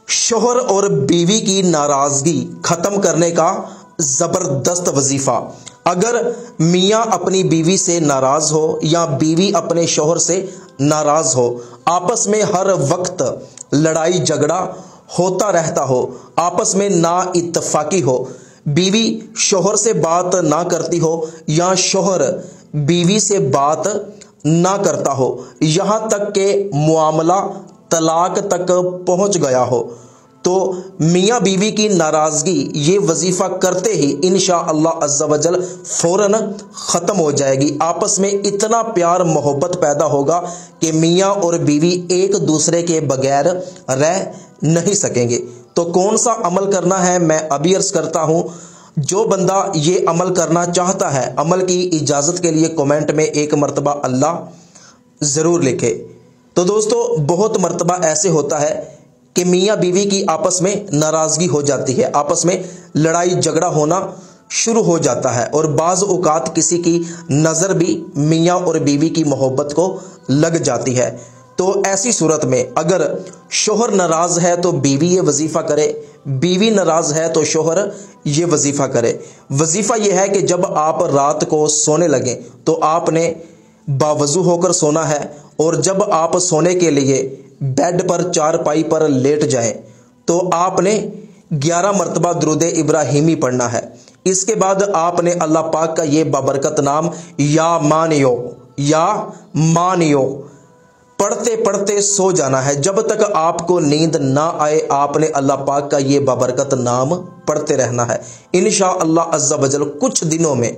شوہر اور بیوی کی ناراضگی ختم کرنے کا زبردست وظیفہ۔ اگر میاں اپنی بیوی سے ناراض ہو یا بیوی اپنے شوہر سے ناراض ہو، آپس میں ہر وقت لڑائی جھگڑا ہوتا رہتا ہو، آپس میں نا اتفاقی ہو، بیوی شوہر سے بات نہ کرتی ہو یا شوہر بیوی سے بات نہ کرتا ہو، یہاں تک کہ معاملہ طلاق تک پہنچ گیا ہو، تو میاں بیوی کی ناراضگی یہ وظیفہ کرتے ہی انشاءاللہ عز و جل فوراً ختم ہو جائے گی۔ آپس میں اتنا پیار محبت پیدا ہوگا کہ میاں اور بیوی ایک دوسرے کے بغیر رہ نہیں سکیں گے۔ تو کون سا عمل کرنا ہے میں ابھی عرض کرتا ہوں۔ جو بندہ یہ عمل کرنا چاہتا ہے، عمل کی اجازت کے لیے کمنٹ میں ایک مرتبہ اللہ ضرور لکھے۔ تو دوستو، بہت مرتبہ ایسے ہوتا ہے کہ میاں بیوی کی آپس میں ناراضگی ہو جاتی ہے، آپس میں لڑائی جھگڑا ہونا شروع ہو جاتا ہے، اور بعض اوقات کسی کی نظر بھی میاں اور بیوی کی محبت کو لگ جاتی ہے۔ تو ایسی صورت میں اگر شوہر ناراض ہے تو بیوی یہ وظیفہ کرے، بیوی ناراض ہے تو شوہر یہ وظیفہ کرے۔ وظیفہ یہ ہے کہ جب آپ رات کو سونے لگیں تو آپ نے باوضو ہو کر سونا ہے، اور جب آپ سونے کے لیے بیڈ پر چارپائی پر لیٹ جائیں تو آپ نے 11 مرتبہ درود ابراہیمی پڑھنا ہے۔ اس کے بعد آپ نے اللہ پاک کا یہ بابرکت نام یا مانیو پڑھتے پڑھتے سو جانا ہے۔ جب تک آپ کو نیند نہ آئے آپ نے اللہ پاک کا یہ بابرکت نام پڑھتے رہنا ہے۔ انشاءاللہ عز و جل کچھ دنوں میں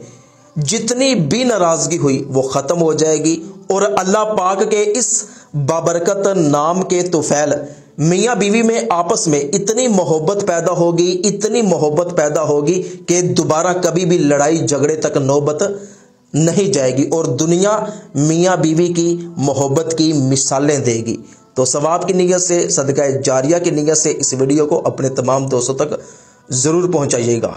جتنی بھی ناراضگی ہوئی وہ ختم ہو جائے گی، اور اللہ پاک کے اس بابرکت نام کے طفیل میاں بیوی میں آپس میں اتنی محبت پیدا ہوگی، اتنی محبت پیدا ہوگی کہ دوبارہ کبھی بھی لڑائی جھگڑے تک نوبت نہیں جائے گی، اور دنیا میاں بیوی کی محبت کی مثالیں دے گی۔ تو ثواب کی نیت سے، صدقہ جاریہ کی نیت سے اس ویڈیو کو اپنے تمام دوستوں تک ضرور پہنچائیے گا۔